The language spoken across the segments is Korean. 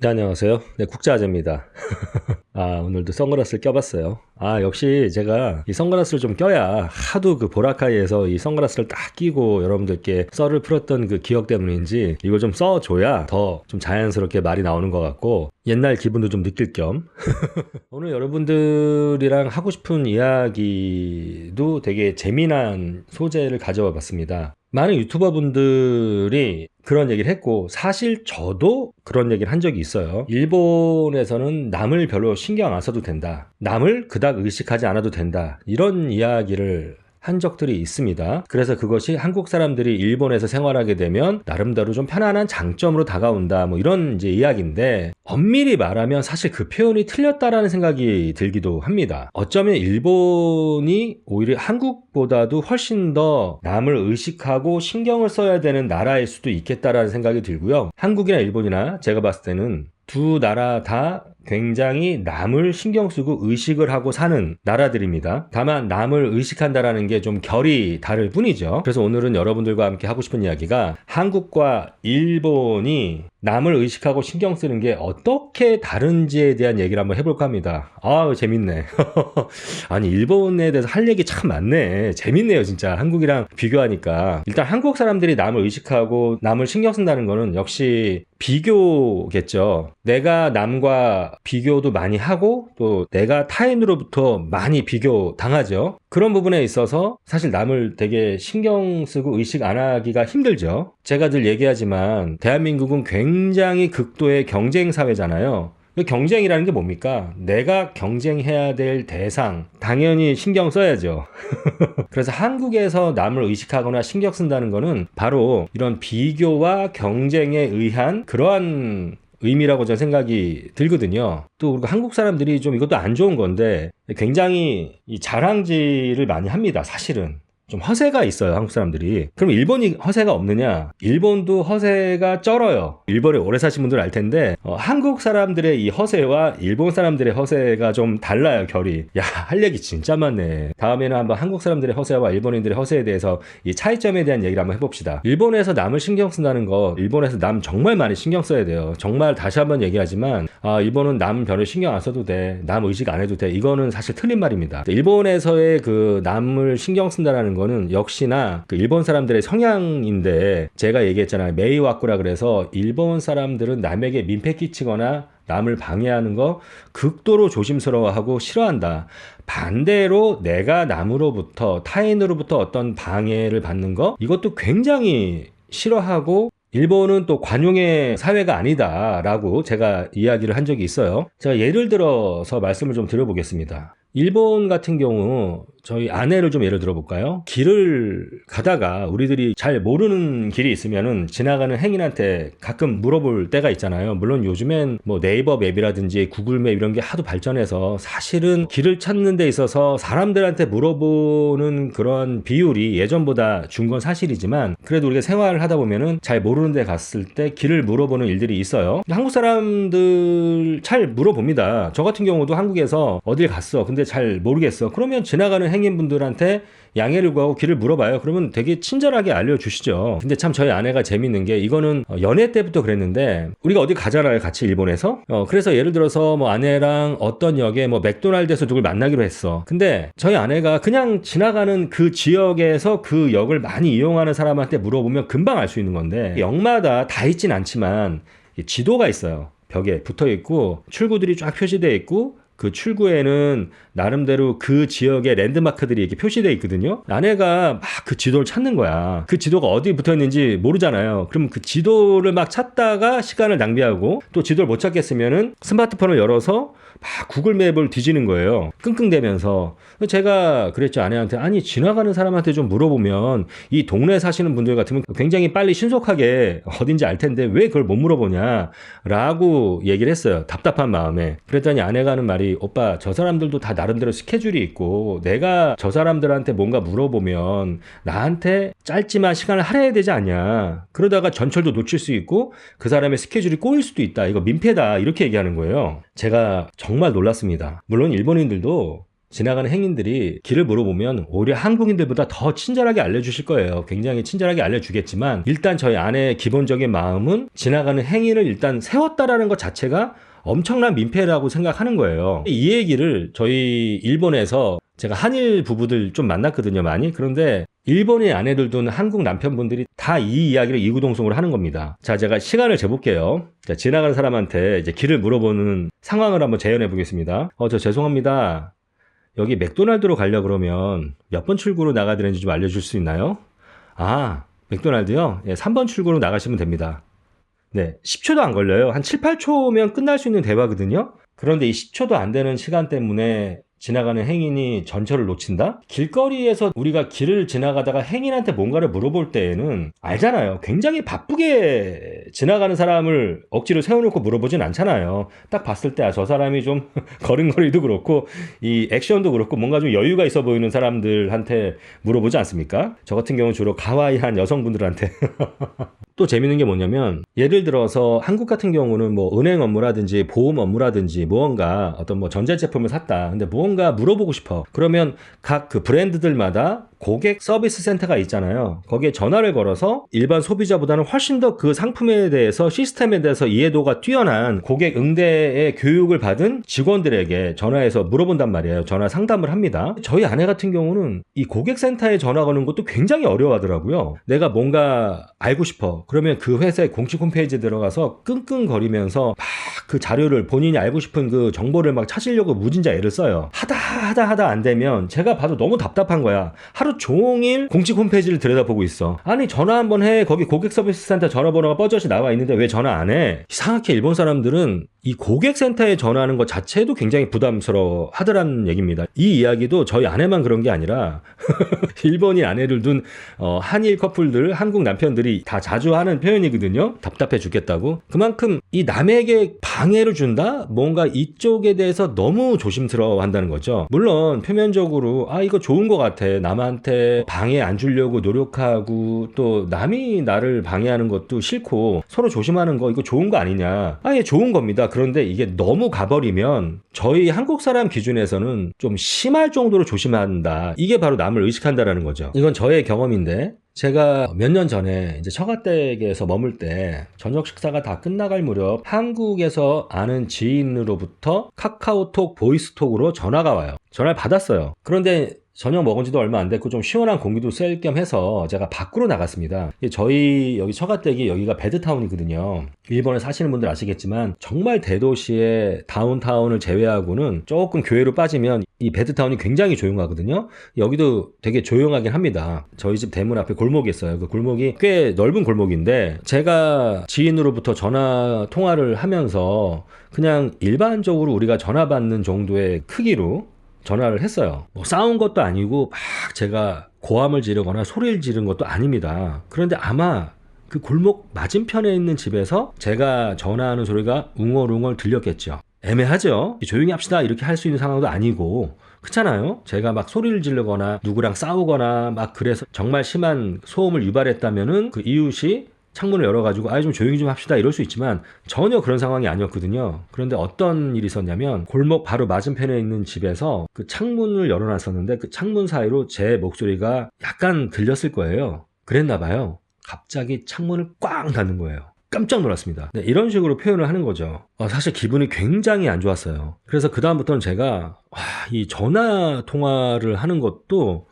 네, 안녕하세요. 네, 국자아재입니다. 오늘도 선글라스를 껴봤어요. 역시 제가 이 선글라스를 좀 껴야 하도 그 보라카이에서 이 선글라스를 딱 끼고 여러분들께 썰을 풀었던 그 기억 때문인지 이걸 좀 써줘야 더 좀 자연스럽게 말이 나오는 것 같고 옛날 기분도 좀 느낄 겸 오늘 여러분들이랑 하고 싶은 이야기도 되게 재미난 소재를 가져와 봤습니다. 많은 유튜버 분들이 그런 얘기를 했고 사실 저도 그런 얘기를 한 적이 있어요. 일본에서는 남을 별로 신경 안 써도 된다. 남을 그닥 의식하지 않아도 된다. 이런 이야기를 한 적들이 있습니다. 그래서 그것이 한국 사람들이 일본에서 생활하게 되면 나름대로 좀 편안한 장점으로 다가온다. 뭐 이런 이제 이야기인데 엄밀히 말하면 사실 그 표현이 틀렸다라는 생각이 들기도 합니다. 어쩌면 일본이 오히려 한국보다도 훨씬 더 남을 의식하고 신경을 써야 되는 나라일 수도 있겠다라는 생각이 들고요. 한국이나 일본이나 제가 봤을 때는 두 나라 다 굉장히 남을 신경 쓰고 의식을 하고 사는 나라들입니다. 다만 남을 의식한다라는 게 좀 결이 다를 뿐이죠. 그래서 오늘은 여러분들과 함께 하고 싶은 이야기가 한국과 일본이 남을 의식하고 신경 쓰는 게 어떻게 다른지에 대한 얘기를 한번 해볼까 합니다. 재밌네. 아니, 일본에 대해서 할 얘기 참 많네. 재밌네요, 진짜. 한국이랑 비교하니까. 일단 한국 사람들이 남을 의식하고 남을 신경 쓴다는 거는 역시 비교겠죠. 내가 남과 비교도 많이 하고 또 내가 타인으로부터 많이 비교 당하죠. 그런 부분에 있어서 사실 남을 되게 신경 쓰고 의식 안 하기가 힘들죠. 제가 늘 얘기하지만 대한민국은 굉장히 극도의 경쟁 사회잖아요. 경쟁이라는 게 뭡니까? 내가 경쟁해야 될 대상 당연히 신경 써야죠. 그래서 한국에서 남을 의식하거나 신경 쓴다는 거는 바로 이런 비교와 경쟁에 의한 그러한 의미라고 저는 생각이 들거든요. 또 우리가 한국 사람들이 좀 이것도 안 좋은 건데 굉장히 이 자랑질을 많이 합니다. 사실은. 좀 허세가 있어요, 한국 사람들이. 그럼 일본이 허세가 없느냐? 일본도 허세가 쩔어요. 일본에 오래 사신 분들 알 텐데 한국 사람들의 이 허세와 일본 사람들의 허세가 좀 달라요, 결이. 야, 할 얘기 진짜 많네. 다음에는 한번 한국 사람들의 허세와 일본인들의 허세에 대해서 이 차이점에 대한 얘기를 한번 해봅시다. 일본에서 남을 신경 쓴다는 거, 일본에서 남 정말 많이 신경 써야 돼요. 정말 다시 한번 얘기하지만 일본은 남 별로 신경 안 써도 돼. 남 의식 안 해도 돼. 이거는 사실 틀린 말입니다. 일본에서의 그 남을 신경 쓴다는 거는 역시나 그 일본 사람들의 성향인데 제가 얘기했잖아요. 메이와쿠라 그래서 일본 사람들은 남에게 민폐 끼치거나 남을 방해하는 거 극도로 조심스러워하고 싫어한다. 반대로 내가 남으로부터 타인으로부터 어떤 방해를 받는 거 이것도 굉장히 싫어하고 일본은 또 관용의 사회가 아니다라고 제가 이야기를 한 적이 있어요. 제가 예를 들어서 말씀을 좀 드려보겠습니다. 일본 같은 경우 저희 아내를 좀 예를 들어볼까요? 길을 가다가 우리들이 잘 모르는 길이 있으면은 지나가는 행인한테 가끔 물어볼 때가 있잖아요. 물론 요즘엔 뭐 네이버 맵이라든지 구글 맵 이런 게 하도 발전해서 사실은 길을 찾는 데 있어서 사람들한테 물어보는 그런 비율이 예전보다 준 건 사실이지만 그래도 우리가 생활을 하다 보면은 잘 모르는 데 갔을 때 길을 물어보는 일들이 있어요. 한국 사람들 잘 물어봅니다. 저 같은 경우도 한국에서 어딜 갔어. 근데 잘 모르겠어. 그러면 지나가는 행인분들한테 양해를 구하고 길을 물어봐요. 그러면 되게 친절하게 알려주시죠. 근데 참 저희 아내가 재밌는 게 이거는 연애 때부터 그랬는데 우리가 어디 가잖아요. 같이 일본에서. 그래서 예를 들어서 뭐 아내랑 어떤 역에 뭐 맥도날드에서 누굴 만나기로 했어. 근데 저희 아내가 그냥 지나가는 그 지역에서 그 역을 많이 이용하는 사람한테 물어보면 금방 알 수 있는 건데 역마다 다 있진 않지만 지도가 있어요. 벽에 붙어 있고 출구들이 쫙 표시되어 있고 그 출구에는 나름대로 그 지역의 랜드마크들이 이렇게 표시되어 있거든요. 아내가 막 그 지도를 찾는 거야. 그 지도가 어디 붙어 있는지 모르잖아요. 그럼 그 지도를 막 찾다가 시간을 낭비하고 또 지도를 못 찾겠으면은 스마트폰을 열어서 막 구글 맵을 뒤지는 거예요. 끙끙대면서. 제가 그랬죠, 아내한테. 아니, 지나가는 사람한테 좀 물어보면 이 동네에 사시는 분들 같으면 굉장히 빨리 신속하게 어딘지 알 텐데 왜 그걸 못 물어보냐 라고 얘기를 했어요. 답답한 마음에. 그랬더니 아내가 하는 말이 오빠 저 사람들도 다 나름대로 스케줄이 있고 내가 저 사람들한테 뭔가 물어보면 나한테 짧지만 시간을 할애해야 되지 않냐. 그러다가 전철도 놓칠 수 있고 그 사람의 스케줄이 꼬일 수도 있다. 이거 민폐다. 이렇게 얘기하는 거예요. 제가 정말 놀랐습니다. 물론 일본인들도 지나가는 행인들이 길을 물어보면 오히려 한국인들보다 더 친절하게 알려주실 거예요. 굉장히 친절하게 알려주겠지만 일단 저희 아내의 기본적인 마음은 지나가는 행인을 일단 세웠다라는 것 자체가 엄청난 민폐라고 생각하는 거예요. 이 얘기를 저희 일본에서 제가 한일 부부들 좀 만났거든요, 많이. 그런데 일본인 아내들 둔 한국 남편분들이 다 이 이야기를 이구동성으로 하는 겁니다. 자, 제가 시간을 재볼게요. 자, 지나가는 사람한테 이제 길을 물어보는 상황을 한번 재현해 보겠습니다. 저 죄송합니다. 여기 맥도날드로 가려고 그러면 몇 번 출구로 나가야 되는지 좀 알려줄 수 있나요? 아, 맥도날드요? 예, 3번 출구로 나가시면 됩니다. 네, 10초도 안 걸려요. 한 7, 8초면 끝날 수 있는 대화거든요. 그런데 이 10초도 안 되는 시간 때문에 지나가는 행인이 전철을 놓친다? 길거리에서 우리가 길을 지나가다가 행인한테 뭔가를 물어볼 때에는 알잖아요. 굉장히 바쁘게 지나가는 사람을 억지로 세워놓고 물어보진 않잖아요. 딱 봤을 때 저 사람이 좀 걸음걸이도 그렇고 이 액션도 그렇고 뭔가 좀 여유가 있어 보이는 사람들한테 물어보지 않습니까? 저 같은 경우는 주로 가와이한 여성분들한테 또 재밌는 게 뭐냐면 예를 들어서 한국 같은 경우는 뭐 은행 업무라든지 보험 업무라든지 무언가 어떤 뭐 전자제품을 샀다. 근데 무언가 물어보고 싶어. 그러면 각 그 브랜드들마다 고객 서비스 센터가 있잖아요. 거기에 전화를 걸어서 일반 소비자보다는 훨씬 더 그 상품에 대해서 시스템에 대해서 이해도가 뛰어난 고객 응대의 교육을 받은 직원들에게 전화해서 물어본단 말이에요. 전화 상담을 합니다. 저희 아내 같은 경우는 이 고객센터에 전화 거는 것도 굉장히 어려워하더라고요. 내가 뭔가 알고 싶어. 그러면 그 회사의 공식 홈페이지에 들어가서 끙끙거리면서 막 그 자료를 본인이 알고 싶은 그 정보를 막 찾으려고 무진자 애를 써요. 하다 안 되면 제가 봐도 너무 답답한 거야. 하루 종일 공식 홈페이지를 들여다보고 있어. 아니 전화 한번 해. 거기 고객 서비스 센터 전화번호가 뻐젓이 나와 있는데 왜 전화 안 해? 이상하게 일본 사람들은 이 고객센터에 전화하는 것 자체도 굉장히 부담스러워 하더라는 얘기입니다. 이 이야기도 저희 아내만 그런 게 아니라 일본인 아내를 둔 한일 커플들, 한국 남편들이 다 자주 하는 표현이거든요. 답답해 죽겠다고. 그만큼 이 남에게 방해를 준다? 뭔가 이쪽에 대해서 너무 조심스러워 한다는 거죠. 물론 표면적으로 이거 좋은 것 같아. 남한테 방해 안 주려고 노력하고 또 남이 나를 방해하는 것도 싫고 서로 조심하는 거 이거 좋은 거 아니냐. 예, 좋은 겁니다. 그런데 이게 너무 가버리면 저희 한국 사람 기준에서는 좀 심할 정도로 조심한다. 이게 바로 남을 의식한다라는 거죠. 이건 저의 경험인데 제가 몇 년 전에 이제 처가댁에서 머물 때 저녁 식사가 다 끝나갈 무렵 한국에서 아는 지인으로부터 카카오톡 보이스톡으로 전화가 와요. 전화를 받았어요. 그런데 저녁 먹은 지도 얼마 안 됐고 좀 시원한 공기도 쐴 겸 해서 제가 밖으로 나갔습니다. 저희 여기 처가댁이 여기가 배드타운이거든요. 일본에 사시는 분들 아시겠지만 정말 대도시의 다운타운을 제외하고는 조금 교외로 빠지면 이 배드타운이 굉장히 조용하거든요. 여기도 되게 조용하긴 합니다. 저희 집 대문 앞에 골목이 있어요. 그 골목이 꽤 넓은 골목인데 제가 지인으로부터 전화 통화를 하면서 그냥 일반적으로 우리가 전화 받는 정도의 크기로 전화를 했어요. 뭐 싸운 것도 아니고 막 제가 고함을 지르거나 소리를 지른 것도 아닙니다. 그런데 아마 그 골목 맞은편에 있는 집에서 제가 전화하는 소리가 웅얼웅얼 들렸겠죠. 애매하죠. 조용히 합시다 이렇게 할 수 있는 상황도 아니고 그렇잖아요. 제가 막 소리를 지르거나 누구랑 싸우거나 막 그래서 정말 심한 소음을 유발했다면은 그 이웃이 창문을 열어가지고 좀 조용히 좀 합시다 이럴 수 있지만 전혀 그런 상황이 아니었거든요. 그런데 어떤 일이 있었냐면 골목 바로 맞은편에 있는 집에서 그 창문을 열어놨었는데 그 창문 사이로 제 목소리가 약간 들렸을 거예요. 그랬나 봐요. 갑자기 창문을 꽝 닫는 거예요. 깜짝 놀랐습니다. 네, 이런 식으로 표현을 하는 거죠. 사실 기분이 굉장히 안 좋았어요. 그래서 그 다음부터는 제가 이 전화 통화를 하는 것도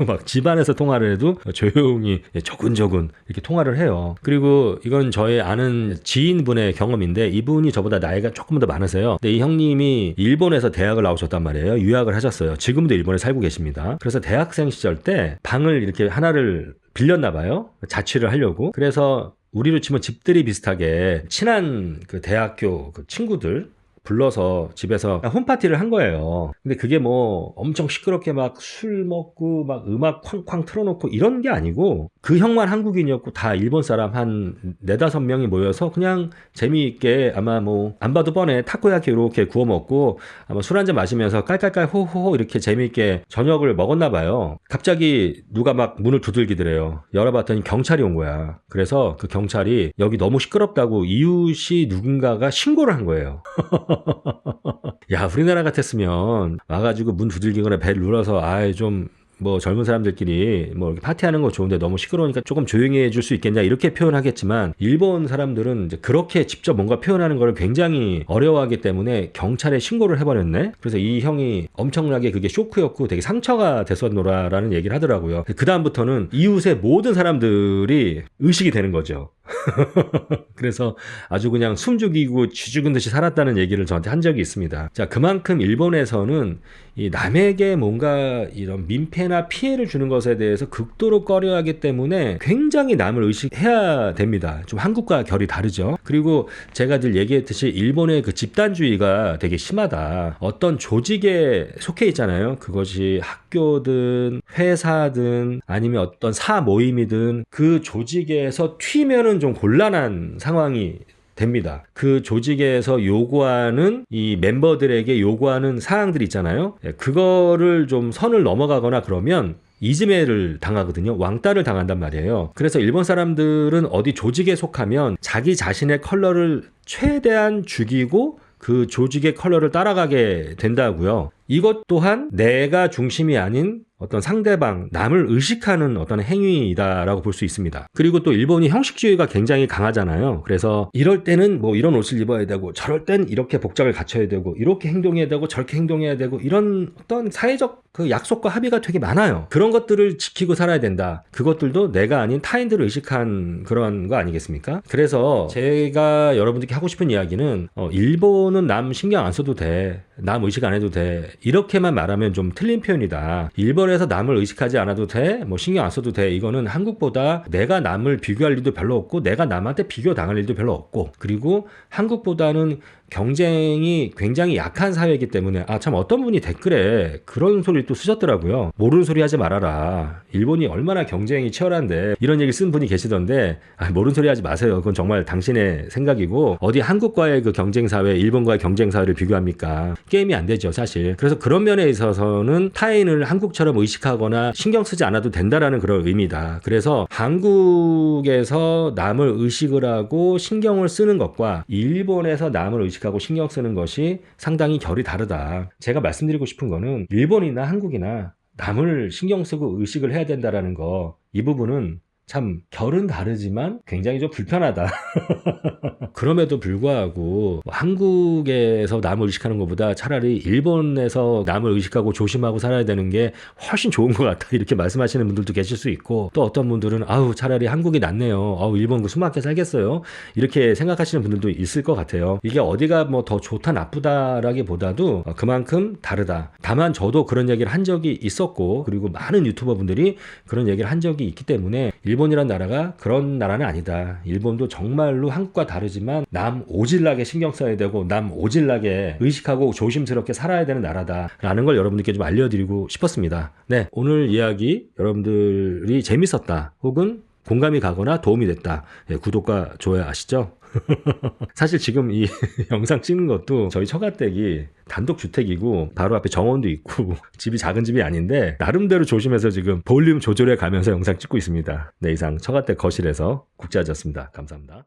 막 집안에서 통화를 해도 조용히 조근조근 이렇게 통화를 해요. 그리고 이건 저의 아는 지인분의 경험인데 이분이 저보다 나이가 조금 더 많으세요. 근데 이 형님이 일본에서 대학을 나오셨단 말이에요. 유학을 하셨어요. 지금도 일본에 살고 계십니다. 그래서 대학생 시절 때 방을 이렇게 하나를 빌렸나 봐요. 자취를 하려고. 그래서 우리로 치면 집들이 비슷하게 친한 그 대학교 그 친구들 불러서 집에서 홈파티를 한 거예요. 근데 그게 뭐 엄청 시끄럽게 막 술 먹고 막 음악 쾅쾅 틀어놓고 이런 게 아니고 그 형만 한국인이었고 다 일본 사람 한 4-5명이 모여서 그냥 재미있게 아마 뭐 안 봐도 뻔해 타코야키 이렇게 구워 먹고 아마 술 한잔 마시면서 깔깔깔 호호호 이렇게 재미있게 저녁을 먹었나 봐요. 갑자기 누가 막 문을 두들기더래요. 열어봤더니 경찰이 온 거야. 그래서 그 경찰이 여기 너무 시끄럽다고 이웃이 누군가가 신고를 한 거예요. 야, 우리나라 같았으면 와가지고 문 두들기거나 벨 눌러서 아이 좀 뭐 젊은 사람들끼리 뭐 이렇게 파티하는 거 좋은데 너무 시끄러우니까 조금 조용히 해줄 수 있겠냐 이렇게 표현하겠지만 일본 사람들은 이제 그렇게 직접 뭔가 표현하는 거를 굉장히 어려워하기 때문에 경찰에 신고를 해버렸네. 그래서 이 형이 엄청나게 그게 쇼크였고 되게 상처가 됐었노라라는 얘기를 하더라고요. 그 다음부터는 이웃의 모든 사람들이 의식이 되는 거죠. 그래서 아주 그냥 숨 죽이고 쥐 죽은 듯이 살았다는 얘기를 저한테 한 적이 있습니다. 자, 그만큼 일본에서는 이 남에게 뭔가 이런 민폐나 피해를 주는 것에 대해서 극도로 꺼려하기 때문에 굉장히 남을 의식해야 됩니다. 좀 한국과 결이 다르죠. 그리고 제가 늘 얘기했듯이 일본의 그 집단주의가 되게 심하다. 어떤 조직에 속해 있잖아요. 그것이 학교든 회사든 아니면 어떤 사모임이든 그 조직에서 튀면은 좀 곤란한 상황이 됩니다. 그 조직에서 요구하는 이 멤버들에게 요구하는 사항들이 있잖아요. 그거를 좀 선을 넘어가거나 그러면 이즈메를 당하거든요. 왕따를 당한단 말이에요. 그래서 일본 사람들은 어디 조직에 속하면 자기 자신의 컬러를 최대한 죽이고 그 조직의 컬러를 따라가게 된다고요. 이것 또한 내가 중심이 아닌 어떤 상대방, 남을 의식하는 어떤 행위이다라고 볼 수 있습니다. 그리고 또 일본이 형식주의가 굉장히 강하잖아요. 그래서 이럴 때는 뭐 이런 옷을 입어야 되고 저럴 땐 이렇게 복장을 갖춰야 되고 이렇게 행동해야 되고 저렇게 행동해야 되고 이런 어떤 사회적 그 약속과 합의가 되게 많아요. 그런 것들을 지키고 살아야 된다. 그것들도 내가 아닌 타인들을 의식한 그런 거 아니겠습니까? 그래서 제가 여러분들께 하고 싶은 이야기는 일본은 남 신경 안 써도 돼. 남 의식 안 해도 돼. 이렇게만 말하면 좀 틀린 표현이다. 일본에서 남을 의식하지 않아도 돼. 뭐 신경 안 써도 돼. 이거는 한국보다 내가 남을 비교할 일도 별로 없고 내가 남한테 비교당할 일도 별로 없고 그리고 한국보다는 경쟁이 굉장히 약한 사회이기 때문에 참 어떤 분이 댓글에 그런 소리 또 쓰셨더라고요. 모르는 소리 하지 말아라. 일본이 얼마나 경쟁이 치열한데 이런 얘기 쓴 분이 계시던데 모르는 소리 하지 마세요. 그건 정말 당신의 생각이고 어디 한국과의 그 경쟁사회 일본과의 경쟁사회를 비교합니까? 게임이 안 되죠 사실. 그래서 그런 면에 있어서는 타인을 한국처럼 의식하거나 신경 쓰지 않아도 된다라는 그런 의미다. 그래서 한국에서 남을 의식을 하고 신경을 쓰는 것과 일본에서 남을 의식하고 신경 쓰는 것이 상당히 결이 다르다. 제가 말씀드리고 싶은 거는 일본이나 한국이나 남을 신경 쓰고 의식을 해야 된다라는 거, 이 부분은 참 결은 다르지만 굉장히 좀 불편하다. 그럼에도 불구하고 한국에서 남을 의식하는 것보다 차라리 일본에서 남을 의식하고 조심하고 살아야 되는 게 훨씬 좋은 것 같다 이렇게 말씀하시는 분들도 계실 수 있고 또 어떤 분들은 차라리 한국이 낫네요. 일본 그 숨막혀 살겠어요. 이렇게 생각하시는 분들도 있을 것 같아요. 이게 어디가 뭐 더 좋다 나쁘다라기보다도 그만큼 다르다. 다만 저도 그런 얘기를 한 적이 있었고 그리고 많은 유튜버 분들이 그런 얘기를 한 적이 있기 때문에 일본이란 나라가 그런 나라는 아니다. 일본도 정말로 한국과 다르지만 남 오질나게 신경 써야 되고 남 오질나게 의식하고 조심스럽게 살아야 되는 나라다라는 걸 여러분들께 좀 알려드리고 싶었습니다. 네, 오늘 이야기 여러분들이 재밌었다 혹은 공감이 가거나 도움이 됐다. 구독과 좋아요 아시죠? 사실 지금 이 영상 찍는 것도 저희 처가댁이 단독주택이고 바로 앞에 정원도 있고 집이 작은 집이 아닌데 나름대로 조심해서 지금 볼륨 조절해 가면서 영상 찍고 있습니다. 네, 이상 처가댁 거실에서 국자였습니다. 감사합니다.